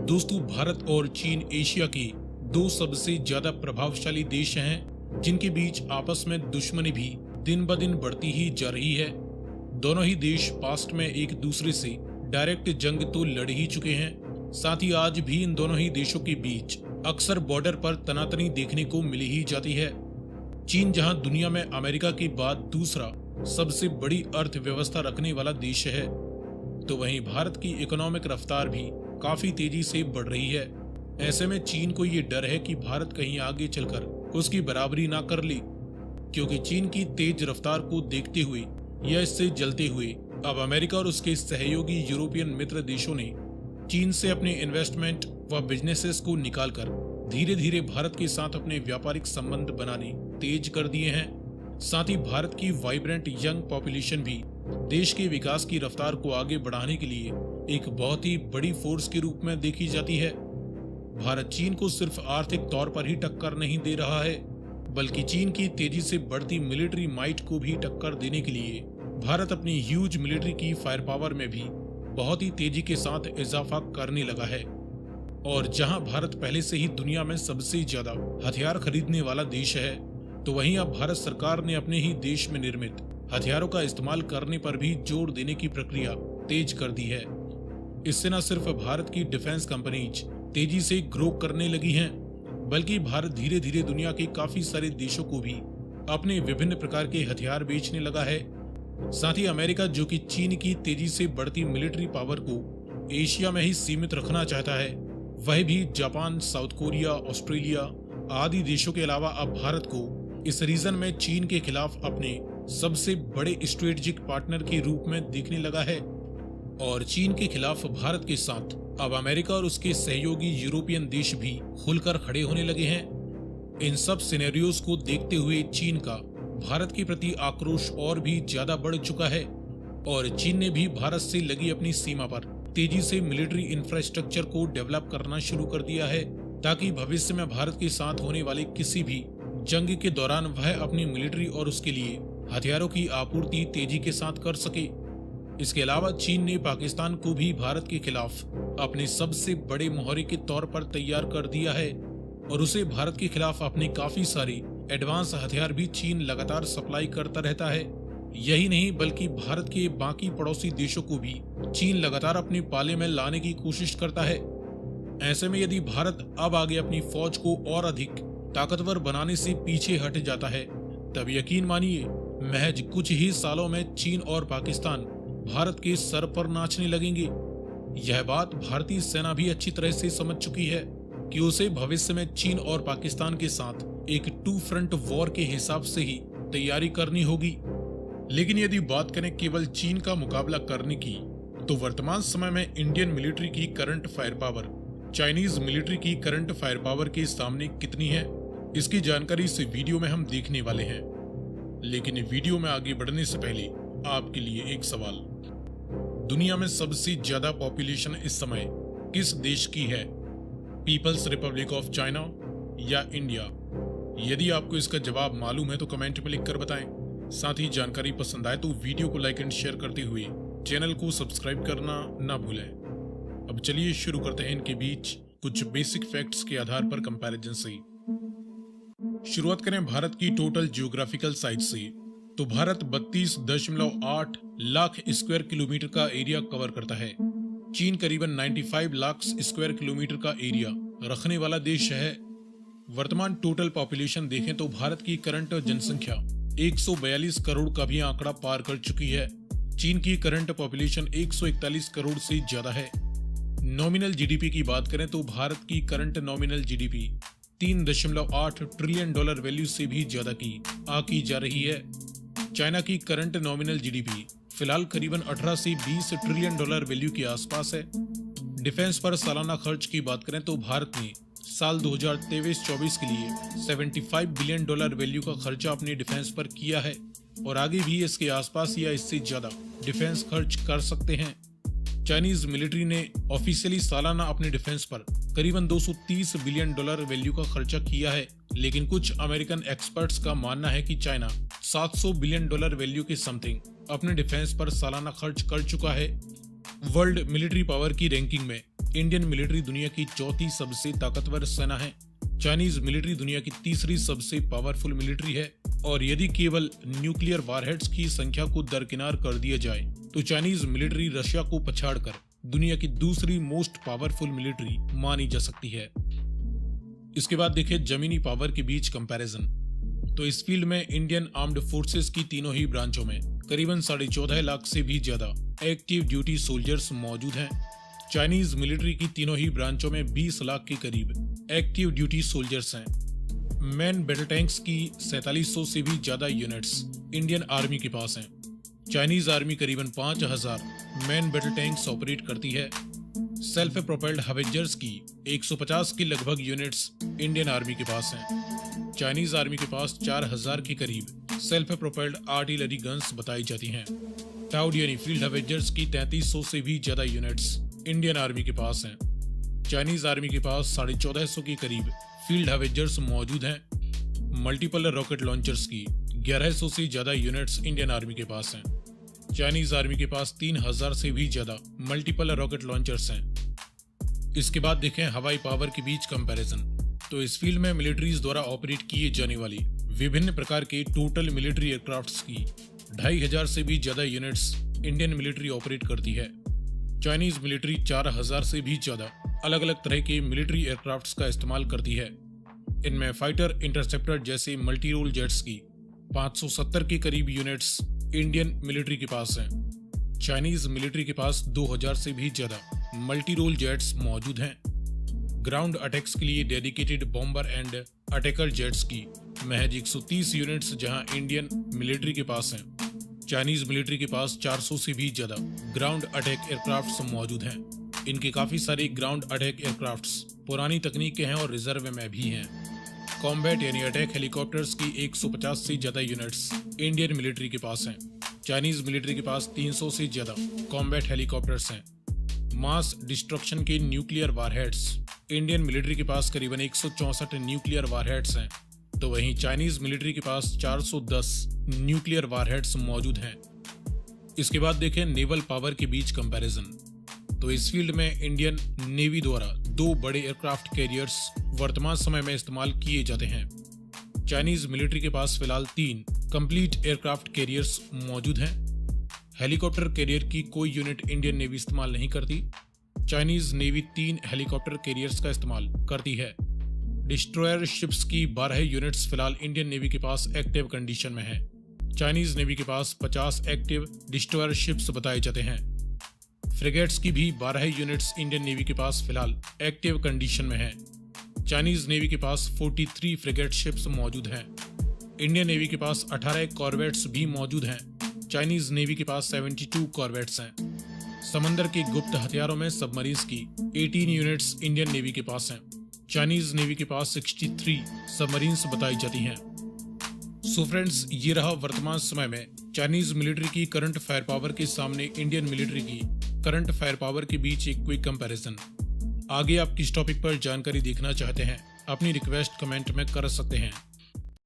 दोस्तों, भारत और चीन एशिया के दो सबसे ज्यादा प्रभावशाली देश हैं, जिनके बीच आपस में दुश्मनी भी दिन ब दिन बढ़ती ही जा रही है। दोनों ही देश पास्ट में एक दूसरे से डायरेक्ट जंग तो लड़ ही चुके हैं। साथ ही आज भी इन दोनों ही देशों के बीच अक्सर बॉर्डर पर तनातनी देखने को मिली ही जाती है। चीन जहां दुनिया में अमेरिका के बाद दूसरा सबसे बड़ी अर्थव्यवस्था रखने वाला देश है, तो वहीं भारत की इकोनॉमिक रफ्तार भी काफी तेजी से बढ़ रही है। ऐसे में चीन को ये डर है कि भारत कहीं आगे चलकर उसकी बराबरी ना कर ले, क्योंकि चीन की तेज रफ्तार को देखते हुए या इससे जलते हुए अब अमेरिका और उसके सहयोगी यूरोपियन मित्र देशों ने चीन से अपने इन्वेस्टमेंट व बिजनेसेस को निकालकर धीरे धीरे भारत के साथ अपने व्यापारिक संबंध बनाने तेज कर दिए हैं। साथ ही भारत की वाइब्रेंट यंग पॉपुलेशन भी देश के विकास की रफ्तार को आगे बढ़ाने के लिए एक बहुत ही बड़ी फोर्स के रूप में देखी जाती है। भारत चीन को सिर्फ आर्थिक तौर पर ही टक्कर नहीं दे रहा है, बल्कि चीन की तेजी से बढ़ती मिलिट्री माइट को भी टक्कर देने के लिए भारत अपनी ह्यूज मिलिट्री की फायर पावर में भी बहुत ही तेजी के साथ इजाफा करने लगा है। और जहां भारत पहले से ही दुनिया में सबसे ज्यादा हथियार खरीदने वाला देश है, तो वहीं अब भारत सरकार ने अपने ही देश में निर्मित हथियारों का इस्तेमाल करने पर भी जोर देने की प्रक्रिया तेज कर दी है। इससे न सिर्फ भारत की डिफेंस कंपनीज तेजी से ग्रो करने लगी हैं, बल्कि भारत धीरे धीरे दुनिया के काफी सारे देशों को भी अपने विभिन्न प्रकार के हथियार बेचने लगा है। साथ ही अमेरिका, जो कि चीन की तेजी से बढ़ती मिलिट्री पावर को एशिया में ही सीमित रखना चाहता है, वह भी जापान, साउथ कोरिया, ऑस्ट्रेलिया आदि देशों के अलावा अब भारत को इस रीजन में चीन के खिलाफ अपने सबसे बड़े स्ट्रेटेजिक पार्टनर के रूप में देखने लगा है। और चीन के खिलाफ भारत के साथ अब अमेरिका और उसके सहयोगी यूरोपियन देश भी खुलकर खड़े होने लगे हैं। इन सब सिनेरियोस को देखते हुए चीन का भारत के प्रति आक्रोश और भी ज्यादा बढ़ चुका है, और चीन ने भी भारत से लगी अपनी सीमा पर तेजी से मिलिट्री इंफ्रास्ट्रक्चर को डेवलप करना शुरू कर दिया है, ताकि भविष्य में भारत के साथ होने वाले किसी भी जंग के दौरान वह अपनी मिलिट्री और उसके लिए हथियारों की आपूर्ति तेजी के साथ कर सके। इसके अलावा चीन ने पाकिस्तान को भी भारत के खिलाफ अपने सबसे बड़े मोहरे के तौर पर तैयार कर दिया है, और उसे भारत के खिलाफ अपने काफी सारे एडवांस हथियार भी चीन लगातार सप्लाई करता रहता है। यही नहीं, बल्कि भारत के बाकी पड़ोसी देशों को भी चीन लगातार अपने पाले में लाने की कोशिश करता है। ऐसे में यदि भारत अब आगे अपनी फौज को और अधिक ताकतवर बनाने से पीछे हट जाता है, तब यकीन मानिए महज कुछ ही सालों में चीन और पाकिस्तान भारत के सर पर नाचने लगेंगे। यह बात भारतीय सेना भी अच्छी तरह से समझ चुकी है कि उसे भविष्य में चीन और पाकिस्तान के साथ एक टू फ्रंट वॉर के हिसाब से ही तैयारी करनी होगी। लेकिन यदि बात करें केवल चीन का मुकाबला करने की, तो वर्तमान समय में इंडियन मिलिट्री की current fire power Chinese military की करंट फायर पावर के सामने कितनी है, इसकी जानकारी इस वीडियो में हम देखने वाले हैं। लेकिन वीडियो में आगे बढ़ने से पहले आपके लिए एक सवाल, दुनिया में सबसे ज्यादा पॉपुलेशन इस समय किस देश की है? पीपल्स रिपब्लिक ऑफ चाइना या इंडिया? यदि आपको इसका जवाब मालूम है तो कमेंट में लिखकर बताएं। साथ ही जानकारी पसंद आए तो वीडियो को लाइक एंड शेयर करते हुए चैनल को सब्सक्राइब करना ना भूलें। अब चलिए शुरू करते हैं इनके बीच कुछ बेसिक फैक्ट्स के आधार पर कंपैरिजन से। शुरुआत करें भारत की टोटल जियोग्राफिकल साइज से, तो भारत 32.8 लाख स्क्वायर किलोमीटर का एरिया कवर करता है। चीन करीबन 95 लाख स्क्वायर किलोमीटर का एरिया रखने वाला देश है। वर्तमान टोटल पॉपुलेशन देखें तो भारत की करंट जनसंख्या 142 करोड़ का भी आंकड़ा पार कर चुकी है। चीन की करंट पॉपुलेशन 141 करोड़ से ज्यादा है। नॉमिनल जीडीपी की बात करें तो भारत की current nominal GDP 3.8 trillion dollar value से भी ज्यादा की आंकी जा रही है। चाइना की करंट नॉमिनल जीडीपी फिलहाल करीबन 18 से 20 ट्रिलियन डॉलर वैल्यू के आसपास है। डिफेंस पर सालाना खर्च की बात करें तो भारत ने साल 2023-24 के लिए 75 बिलियन डॉलर वैल्यू का खर्चा अपने डिफेंस पर किया है, और आगे भी इसके आसपास या इससे ज्यादा डिफेंस खर्च कर सकते हैं। चाइनीज मिलिट्री ने ऑफिशियली सालाना अपने डिफेंस पर करीबन 230 बिलियन डॉलर वैल्यू का खर्चा किया है, लेकिन कुछ अमेरिकन एक्सपर्ट्स का मानना है कि चाइना 700 बिलियन डॉलर वैल्यू के समथिंग अपने डिफेंस पर सालाना खर्च कर चुका है। वर्ल्ड मिलिट्री पावर की रैंकिंग में इंडियन मिलिट्री दुनिया की चौथी सबसे ताकतवर सेना है। चाइनीज मिलिट्री दुनिया की तीसरी सबसे पावरफुल मिलिट्री है और यदि केवल न्यूक्लियर वारहेड्स की संख्या को दरकिनार कर दिया जाए तो चाइनीज मिलिट्री रशिया को पछाड़कर दुनिया की दूसरी मोस्ट पावरफुल मिलिट्री मानी जा सकती है। इसके बाद देखें जमीनी पावर के बीच कंपैरिजन। तो इस फील्ड में इंडियन आर्म्ड फोर्सेस की तीनों ही ब्रांचों में करीबन 14.5 लाख से भी ज्यादा एक्टिव ड्यूटी सोल्जर्स मौजूद हैं। चाइनीज मिलिट्री की तीनों ही ब्रांचों में 20 लाख के करीब एक्टिव ड्यूटी सोल्जर्स हैं। मैन बैटल टैंक्स की 4700 से भी ज्यादा यूनिट्स इंडियन आर्मी के पास हैं। चाइनीज आर्मी करीबन 5000 मैन बैटल टैंक्स ऑपरेट करती है। सेल्फ प्रोपेल्ड हवेजर्स की 150 की लगभग यूनिट्स इंडियन आर्मी के पास हैं। चाइनीज आर्मी के पास 4000 के करीब सेल्फ प्रोपेल्ड आर्टिलरी गन्स बताई जाती हैं। टाउड यानी फील्ड हवेजर्स की 3300 से भी ज्यादा यूनिट्स इंडियन आर्मी के पास हैं। चाइनीज आर्मी के पास 1450 के करीब फील्ड हवेजर्स मौजूद हैं। मल्टीपल रॉकेट लॉन्चर्स की 1100 से ज्यादा यूनिट्स इंडियन आर्मी के पास हैं। चाइनीज आर्मी के पास 3000 से भी ज्यादा मल्टीपल रॉकेट लॉन्चर्स हैं। इसके बाद देखें हवाई पावर के बीच कंपैरिजन। तो इस फील्ड में मिलिट्रीज द्वारा ऑपरेट किए जाने वाली विभिन्न प्रकार के टोटल मिलिट्री एयरक्राफ्ट्स की 2500 से भी ज्यादा यूनिट्स इंडियन मिलिट्री ऑपरेट करती है। चाइनीज मिलिट्री 4000 से भी ज्यादा अलग अलग तरह के मिलिट्री एयरक्राफ्ट्स का इस्तेमाल करती है। इनमें फाइटर इंटरसेप्टर जैसे मल्टी रोल जेट्स की 570 के करीब यूनिट्स इंडियन मिलिट्री के पास हैं। चाइनीज मिलिट्री के पास 2000 से भी ज्यादा मल्टी रोल जेट्स मौजूद हैं। ग्राउंड अटैक्स के लिए dedicated bomber and attacker jets की महज 130 यूनिट्स जहां इंडियन मिलिट्री के पास हैं। चाइनीज मिलिट्री के पास 400 से भी ज्यादा ग्राउंड अटैक एयरक्राफ्ट्स मौजूद हैं। इनके काफी सारे ग्राउंड अटैक एयरक्राफ्ट्स पुरानी तकनीक के हैं और रिजर्व में भी हैं। कॉम्बैट यानी अटैक हेलीकॉप्टर्स की 150 से ज्यादा यूनिट्स इंडियन मिलिट्री के पास हैं। चाइनीज मिलिट्री के पास 300 से ज्यादा कॉम्बैट हेलीकॉप्टर्स हैं। मास डिस्ट्रक्शन के न्यूक्लियर वारहेड्स इंडियन मिलिट्री के पास करीबन 164 न्यूक्लियर वारहेड्स हैं, तो वहीं चाइनीज मिलिट्री के पास 410 न्यूक्लियर वारहेड्स मौजूद हैं। इसके बाद देखें नेवल पावर के बीच कंपैरिजन। तो इस फील्ड में इंडियन नेवी द्वारा 2 बड़े एयरक्राफ्ट कैरियर्स वर्तमान समय में इस्तेमाल किए जाते हैं। चाइनीज मिलिट्री के पास फिलहाल 3 कंप्लीट एयरक्राफ्ट कैरियर्स मौजूद हैं। हेलीकॉप्टर कैरियर की कोई यूनिट इंडियन नेवी इस्तेमाल नहीं करती। चाइनीज नेवी 3 हेलीकॉप्टर कैरियर्स का इस्तेमाल करती है। डिस्ट्रॉयर शिप्स की 12 यूनिट्स फिलहाल इंडियन नेवी के पास एक्टिव कंडीशन में है। चाइनीज नेवी के पास 50 एक्टिव डिस्ट्रॉयर शिप्स बताए जाते हैं। फ्रिगेट्स की भी 12 यूनिट्स इंडियन नेवी के पास फिलहाल एक्टिव कंडीशन में है। चाइनीज नेवी के पास 43 फ्रिगेट शिप्स मौजूद हैं। इंडियन नेवी के पास 18 कॉर्वेट्स भी मौजूद हैं। चाइनीज नेवी के पास 72 कॉर्वेट्स हैं। समंदर के गुप्त हथियारों में सबमरीन्स की 18 यूनिट्स इंडियन नेवी के पास हैं। चाइनीज नेवी के पास 63 सबमरीन्स बताई जाती हैं। सो फ्रेंड्स, ये रहा वर्तमान समय में चाइनीज मिलिट्री की करंट फायर पावर के सामने इंडियन मिलिट्री की करंट फायर पावर के बीच एक क्विक कंपैरिजन। आगे आप किस टॉपिक पर जानकारी देखना चाहते हैं अपनी रिक्वेस्ट कमेंट में कर सकते हैं।